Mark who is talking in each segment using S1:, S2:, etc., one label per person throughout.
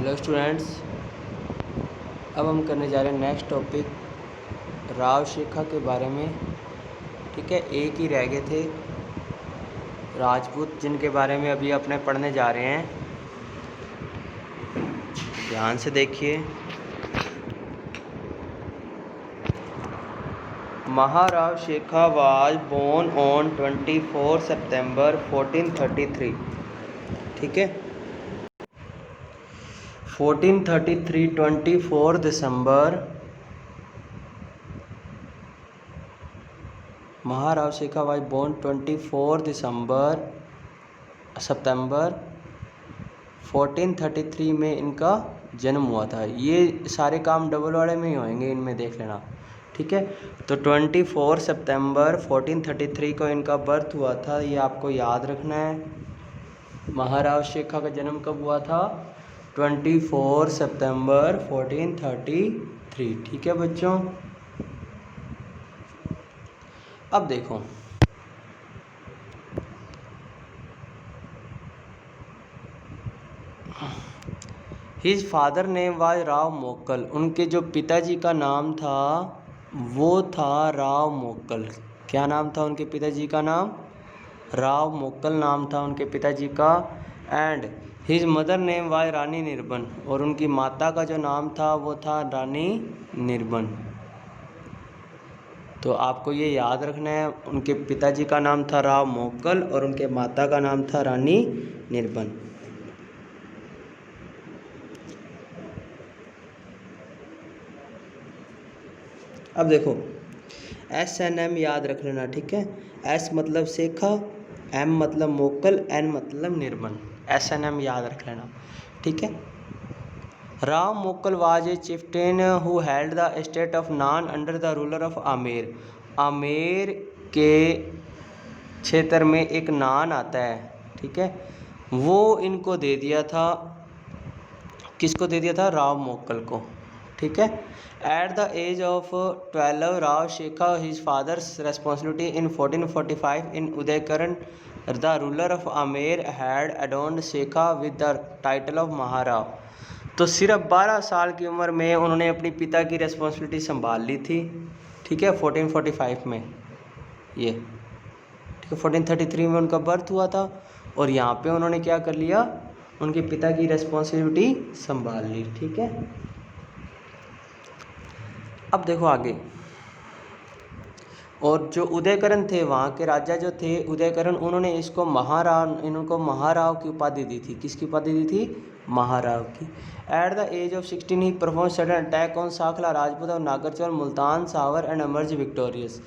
S1: Hello students, अब हम करने जा रहे हैं नेक्स्ट टॉपिक राव शेखा के बारे में। ठीक है, एक ही रह गए थे राजपूत, जिनके बारे में अभी अपने पढ़ने जा रहे हैं। ध्यान से देखिए। महाराव शेखा वाज बोर्न ऑन 24 सितंबर 1433। ठीक है, 1433 24 दिसंबर महाराव शेखा वाज बोर्न 24 सितंबर 1433 में इनका जन्म हुआ था। ये सारे काम डबल वाले में ही होंगे, इनमें देख लेना। ठीक है, तो 24 सितंबर 1433 को इनका बर्थ हुआ था, ये आपको याद रखना है। महाराव शेखा का जन्म कब हुआ था? 24 सितंबर 1433। ठीक है बच्चों, अब देखो his father name was Rao Mokal. उनके जो पिताजी का नाम था वो था राव मोक्कल। क्या नाम था उनके पिताजी का? नाम राव मोक्कल नाम था उनके पिताजी का। And his mother name was Rani Nirban, और उनकी माता का जो नाम था वो था रानी निर्बन। तो आपको ये याद रखना है, उनके पिताजी का नाम था राव मोक्कल और उनके माता का नाम था रानी निर्बन। अब देखो SNM याद रख लेना। ठीक है, S मतलब शेखा, M मतलब मोक्कल, N मतलब निर्बन। SNM याद रख लेना। ठीक है, Rao Mokal was a chieftain who held the state of Nan under the ruler of Amer. Amer के क्षेत्र में एक नान आता है। ठीक है, वो इनको दे दिया था। किसको दे दिया था? राव मोक्कल को। ठीक है, at the age of 12 Rao Shekha his father's responsibility in 1445 in Udaikaran the ruler of Amer had adorned Shekha with the title of Maharao. तो सिर्फ 12 साल की उम्र में उन्होंने अपनी पिता की रेस्पॉन्सिबिलिटी संभाल ली थी। ठीक है, 1445 में ये। ठीक है, 1433 में उनका बर्थ हुआ था और यहाँ पे उन्होंने क्या कर लिया? उनके पिता की रेस्पॉन्सिबिलिटी संभाल ली। ठीक है, अब देखो आगे। और जो उदयकरण थे, वहाँ के राजा जो थे उदयकरण, उन्होंने इनको महाराव की उपाधि दी थी। किसकी उपाधि दी थी? महाराव की। At the age of 16 he perform sudden attack on Sankhla Rajput और Nagarchaul Multan Sawar and emerge victorious.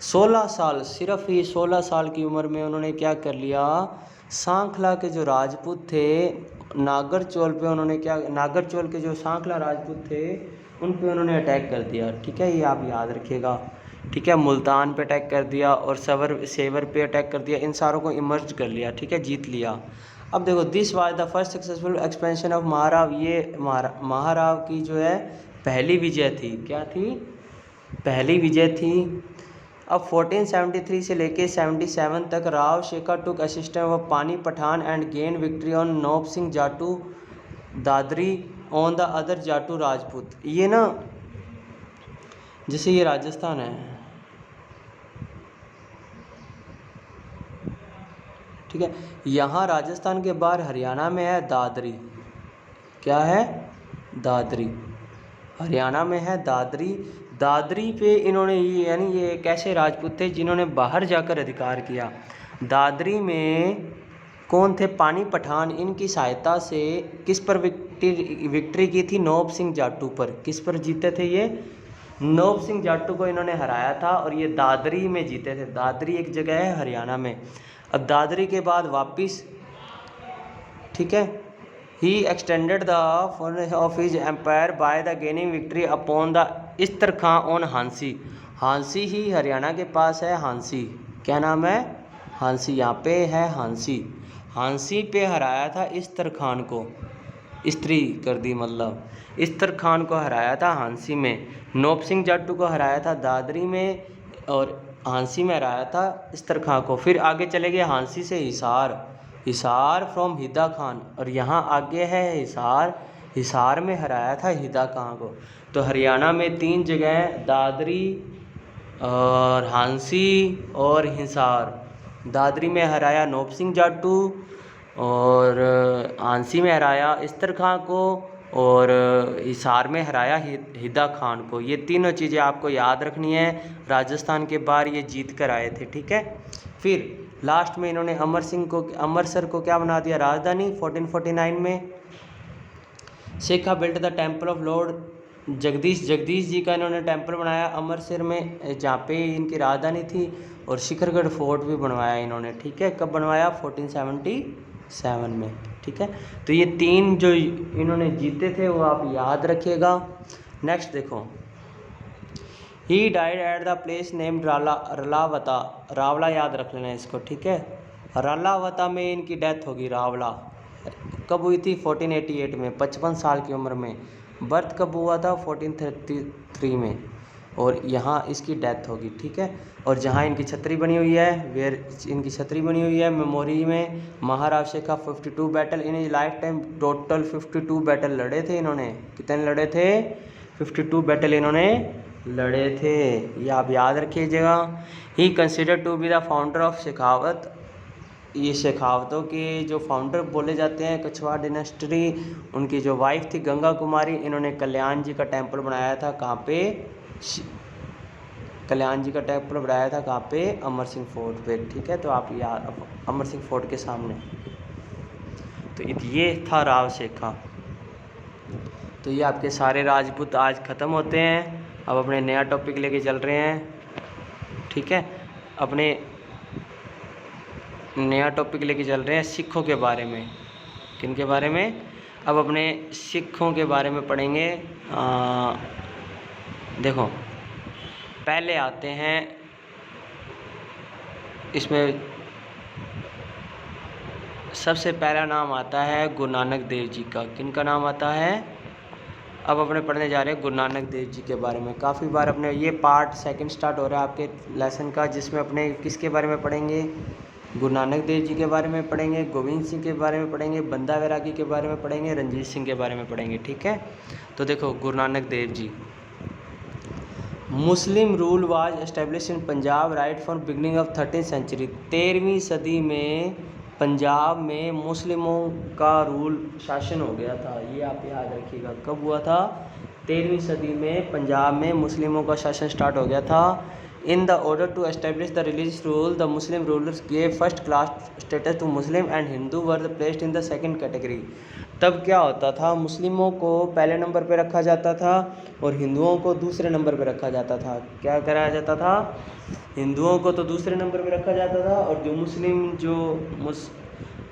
S1: 16 साल, सिर्फ ही 16 साल की उम्र में उन्होंने क्या कर लिया? सांखला के जो राजपूत थे नागरचौल पे उन्होंने क्या, नागरचौल के जो सांखला राजपूत थे उन पे उन्होंने अटैक कर दिया। ठीक है, ये आप याद रखिएगा। ठीक है, मुल्तान पे अटैक कर दिया और सेवर पे अटैक कर दिया, इन सारों को इमर्ज कर लिया। ठीक है, जीत लिया। अब देखो, this was the first successful expansion of Maharao. ये महाराव की जो है पहली विजय थी। क्या थी? पहली विजय थी। अब 1473 से लेके 77 तक Rao Shekha took assistance of Pani Pathan and gain victory on Naub Singh Jatu Dadri on the other Jatu Rajput. ये ना, जैसे ये राजस्थान है, ठीक है, यहाँ राजस्थान के बाहर हरियाणा में है दादरी। क्या है? दादरी। हरियाणा में है दादरी। दादरी पे इन्होंने यानी ये एक ऐसे राजपूत थे जिन्होंने बाहर जाकर अधिकार किया। दादरी में कौन थे? पानी पठान। इनकी सहायता से किस पर विक्ट्री की थी? नौब सिंह जाटू पर। किस पर जीते थे ये? नौब सिंह जाटू को इन्होंने हराया था और ये दादरी में जीते थे। दादरी एक जगह है हरियाणा में। अब दादरी के बाद वापिस, ठीक है, he extended the of his empire by the gaining victory upon the इस्तर ऑन हांसी। हांसी ही हरियाणा के पास है। हांसी, क्या नाम है? हांसी। यहाँ पे है हांसी। हांसी पे हराया था इस्तर खान को। स्त्री कर दी, मतलब इस्तर खान को हराया था हांसी में। नौब सिंह जाटू को हराया था दादरी में और हांसी में हराया था इस्तर खान को। फिर आगे चले गए हांसी से हिसार। हिसार फ्रॉम हिदा खान, और यहाँ आगे है हिसार। हिसार में हराया था हीदा खां को। तो हरियाणा में 3 जगह, दादरी और हांसी और हिसार। दादरी में हराया नौब सिंह जाटू, और हांसी में हराया इस्तर खां को, और हिसार में हराया हिदा खान को। ये तीनों चीज़ें आपको याद रखनी है। राजस्थान के बाहर ये जीत कर आए थे, ठीक है। फिर लास्ट में इन्होंने अमृतसर को क्या बना दिया राजधानी 1449 में। Shekha built the temple of lord Jagdish ji का इन्होंने टेम्पल बनाया अमृतसर में, जहाँ पे इनकी राजधानी थी। और शिखरगढ़ फोर्ट भी बनवाया इन्होंने, ठीक है। कब बनवाया? 1477 में, ठीक है। तो ये 3 जो इन्होंने जीते थे वो आप याद रखिएगा। नेक्स्ट देखो, he died at the place named Ralawata. Rawla याद रख लेना इसको, ठीक है। रालावता में इनकी डेथ होगी। रावला कब हुई थी? 1488 में, 55 साल की उम्र में। बर्थ कब हुआ था? 1433 में, और यहाँ इसकी डेथ होगी, ठीक है। और जहाँ इनकी छतरी बनी हुई है, वेयर इनकी छतरी बनी हुई है मेमोरी में, Maharao Shekha 52 battle in lifetime. Total 52 battle लड़े थे इन्होंने। कितने लड़े थे? 52 बैटल इन्होंने लड़े थे, ये आप याद रखिएगा। He considered to be the founder of Shekhawat. ये शेखावतों के जो फाउंडर बोले जाते हैं, कछवाड़ डिनेस्टी। उनकी जो वाइफ थी गंगा कुमारी, इन्होंने कल्याण जी का टेम्पल बनाया था। कहाँ पे? कल्याण जी का टेम्पल बनाया था कहाँ पे? अमर सिंह फोर्ट पे, ठीक है। तो आप याद, अमर सिंह फोर्ट के सामने। तो ये था राव शेखा। तो ये आपके सारे राजपूत आज ख़त्म होते हैं। अब अपने नया टॉपिक लेके चल रहे हैं, ठीक है। अपने नया टॉपिक लेके चल रहे हैं सिखों के बारे में। किन के बारे में? अब अपने सिखों के बारे में पढ़ेंगे। देखो, पहले आते हैं इसमें, सबसे पहला नाम आता है गुरु नानक देव जी का। किन का नाम आता है? अब अपने पढ़ने जा रहे हैं गुरु नानक देव जी के बारे में। काफ़ी बार अपने ये पार्ट 2 स्टार्ट हो रहा है आपके लेसन का, जिसमें अपने किसके बारे में पढ़ेंगे? गुरु नानक देव जी के बारे में पढ़ेंगे, गोविंद सिंह के बारे में पढ़ेंगे, बंदा वैरागी के बारे में पढ़ेंगे, रंजीत सिंह के बारे में पढ़ेंगे, ठीक है। तो देखो, Guru Nanak Dev ji. Muslim rule was establish in Punjab right from beginning of 13th century. 13वीं सदी में पंजाब में मुस्लिमों का रूल, शासन हो गया था। ये आप याद रखिएगा, कब हुआ था? 13वीं सदी में पंजाब में मुस्लिमों का शासन स्टार्ट हो गया था। In the order to establish the religious rule, the Muslim rulers gave first class status to Muslim and Hindu were placed in the second category. तब क्या होता था? मुस्लिमों को पहले नंबर पे रखा जाता था और हिंदुओं को दूसरे नंबर पे रखा जाता था। क्या कराया जाता था? हिंदुओं को तो दूसरे नंबर पे रखा जाता था, और जो मुस्लिम जो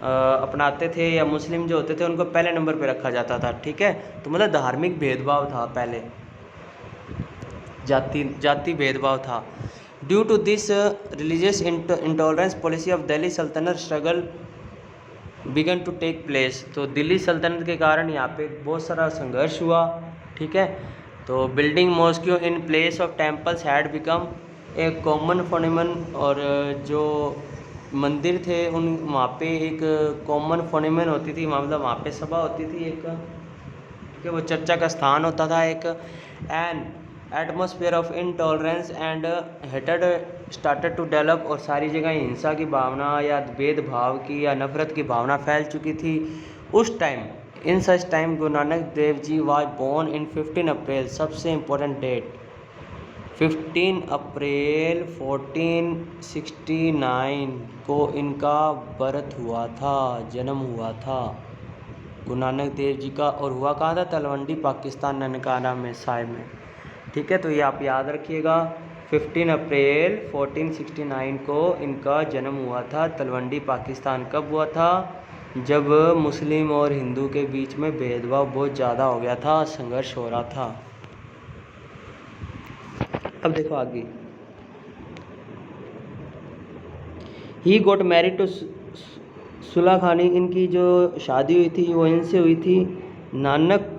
S1: अपनाते थे या मुस्लिम जो होते थे उनको पहले नंबर पे रखा जाता था, ठीक है। तो मतलब धार्मिक भेदभाव था पहले, जाति भेदभाव था। Due to this religious intolerance policy of Delhi Sultanate struggle began to take place. तो दिल्ली सल्तनत के कारण यहाँ पे बहुत सारा संघर्ष हुआ, ठीक है। तो building mosque in place of temples had become a common phenomenon. और जो मंदिर थे उन वहाँ पे एक कॉमन फोनेमन होती थी, मतलब वहाँ पे सभा होती थी एक, कि वो चर्चा का स्थान होता था एक। And atmosphere of intolerance and हेटेड स्टार्टेड टू डेवलप। और सारी जगह हिंसा की भावना या भेदभाव की या नफरत की भावना फैल चुकी थी उस time. In such time Guru Nanak Dev ji was born in 15 अप्रैल। सबसे इम्पोर्टेंट डेट 15 अप्रैल 1469 को इनका बर्थ हुआ था, जन्म हुआ था गुरु नानक देव जी का। और हुआ कहाँ था? तलवंडी पाकिस्तान, ननकाना में, साहिब में, ठीक है। तो ये आप याद रखिएगा, 15 अप्रैल 1469 को इनका जन्म हुआ था तलवंडी पाकिस्तान। कब हुआ था? जब मुस्लिम और हिंदू के बीच में भेदभाव बहुत ज़्यादा हो गया था, संघर्ष हो रहा था। अब देखो आगे, ही गोट मैरिड टू सुला खानी। इनकी जो शादी हुई थी वो इनसे हुई थी। Nanak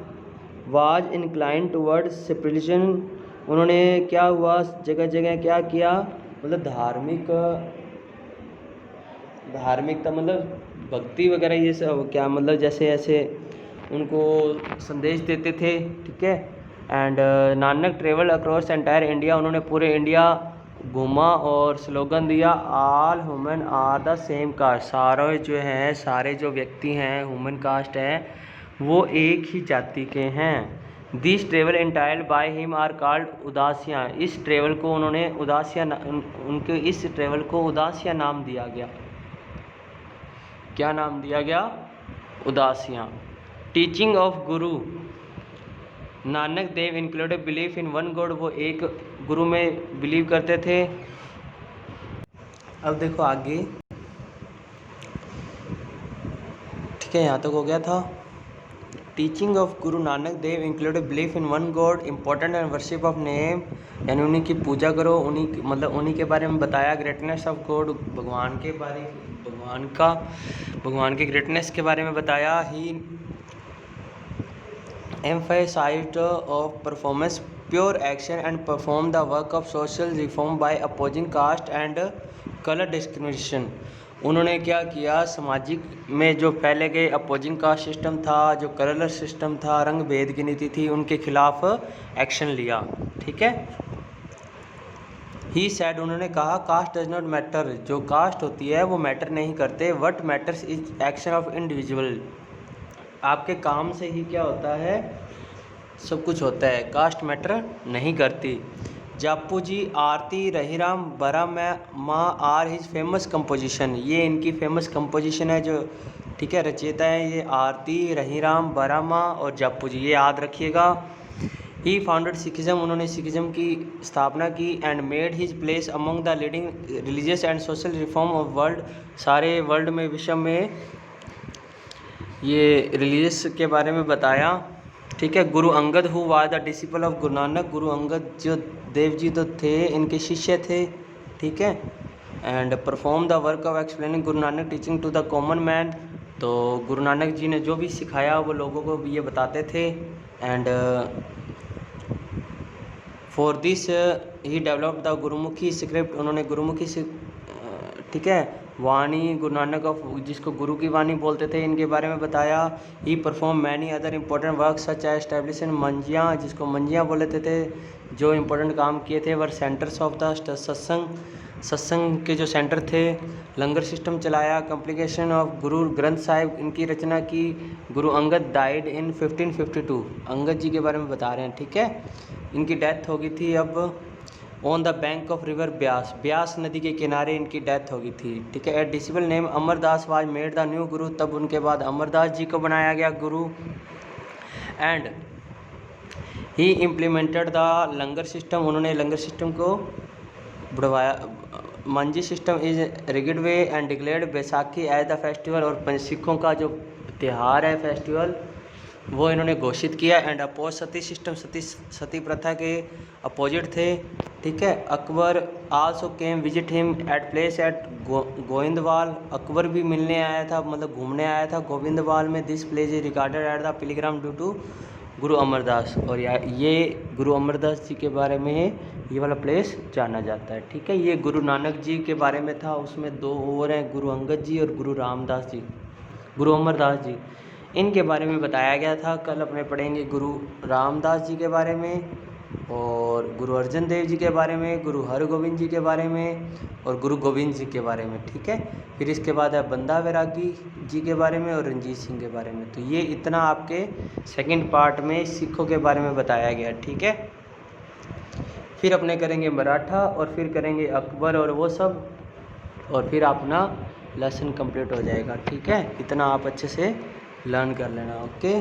S1: was incline toward separation. उन्होंने क्या हुआ, जगह जगह क्या किया, मतलब धार्मिकता, मतलब भक्ति वगैरह ये सब क्या, मतलब जैसे ऐसे उनको संदेश देते थे, ठीक है। And Nanak travel across entire India, उन्होंने पूरे इंडिया घूमा और स्लोगन दिया, all human are the same caste, सारे जो हैं, सारे जो व्यक्ति हैं, ह्यूमन कास्ट है, वो एक ही जाति के हैं। This travel entire by him are called Udasiyan, इस ट्रेवल को उन्होंने उदासियाँ, उनके इस ट्रेवल को उदासियाँ नाम दिया गया। क्या नाम दिया गया? उदासियाँ। Teaching of Guru Nanak Dev included belief in one God, वो एक गुरु में बिलीव करते थे। अब देखो आगे, ठीक है, यहाँ तक हो गया था। Teaching of Guru Nanak Dev included belief in one God important and worship of name, यानी उन्हीं की पूजा करो, उन्हीं के बारे में बताया। ग्रेटनेस ऑफ गॉड, भगवान की ग्रेटनेस के बारे में बताया। ही emphasized of performance, pure action and perform the work of social reform by opposing caste and color discrimination। उन्होंने क्या किया? सामाजिक में जो फैले गए अपोजिंग कास्ट सिस्टम था, जो कलर सिस्टम था, रंग भेद की नीति थी, उनके खिलाफ एक्शन लिया, ठीक है। ही सैड, उन्होंने कहा, कास्ट डज नॉट मैटर, जो कास्ट होती है वो मैटर नहीं करते। What matters is action of individual, आपके काम से ही क्या होता है? सब कुछ होता है, कास्ट मैटर नहीं करती। जापू जी, आरती, रहीराम, बरा माँ आर हिज फेमस कंपोजिशन, ये इनकी फेमस कंपोजिशन है जो, ठीक है, रचयिता है ये आरती, रहीराम, बरा माँ और जापू जी, ये याद रखिएगा। ही फाउंडेड सिखिज्म, उन्होंने सिखिज्म की स्थापना की। And made his place among the leading religious and social reform of world, सारे वर्ल्ड में, विश्व में ये रिलीजियस के बारे में बताया, ठीक है। Guru Angad who was the disciple of Guru Nanak, Guru Angad जो देव जी तो थे, इनके शिष्य थे, ठीक है। And perform the work of explaining Guru Nanak teaching to the common man, तो गुरु नानक जी ने जो भी सिखाया वो लोगों को ये बताते थे। And for this he develop the Gurmukhi script, उन्होंने गुरुमुखी से, ठीक है, वाणी, गुरु नानक ऑफ, जिसको गुरु की वाणी बोलते थे, इनके बारे में बताया। He perform many other important work such establish in Manjiyan, जिसको मंजियाँ बोलते थे, जो इंपॉर्टेंट काम किए थे। वर सेंटर्स ऑफ द सत्संग के जो सेंटर थे। लंगर सिस्टम चलाया। कम्प्लीकेशन ऑफ गुरु ग्रंथ साहिब, इनकी रचना की। गुरु अंगद डाइड इन 1552, अंगद जी के बारे में बता रहे हैं, ठीक है, इनकी डेथ हो गई थी। अब on the bank of river Beas, Beas नदी के किनारे इनकी डेथ हो गई थी, ठीक है। At disciple name Amardas was made the new guru, तब उनके बाद अमरदास जी को बनाया गया गुरु। And he implemented the langar system, उन्होंने लंगर सिस्टम को बढ़वाया। Manji system is rigid way and declared Baisakhi as the festival, और सिखों का जो त्यौहार है, फेस्टिवल, वो इन्होंने घोषित किया। एंड अपोज सती सिस्टम, सती प्रथा के अपोजिट थे, ठीक है। Akbar also came visit him at place at Goindwal, Akbar भी मिलने आया था, मतलब घूमने आया था गोविंदवाल में। This place is regarded at the pilgrim due to Guru Amardas, और ये गुरु अमरदास जी के बारे में ये वाला प्लेस जाना जाता है, ठीक है। ये गुरु नानक जी के बारे में था, उसमें दो और हैं, गुरु अंगद जी और गुरु रामदास जी, गुरु अमरदास जी, इनके बारे में बताया गया था। कल अपने पढ़ेंगे गुरु रामदास जी के बारे में, और गुरु अर्जन देव जी के बारे में, गुरु हरगोविंद जी के बारे में, और गुरु गोविंद जी के बारे में, ठीक है। फिर इसके बाद है बंदा वैरागी जी के बारे में और रंजीत सिंह के बारे में। तो ये इतना आपके सेकंड पार्ट में सिखों के बारे में बताया गया, ठीक है। फिर अपने करेंगे मराठा, और फिर करेंगे अकबर और वो सब, और फिर अपना लेसन कंप्लीट हो जाएगा, ठीक है। इतना आप अच्छे से लर्न कर लेना, ओके।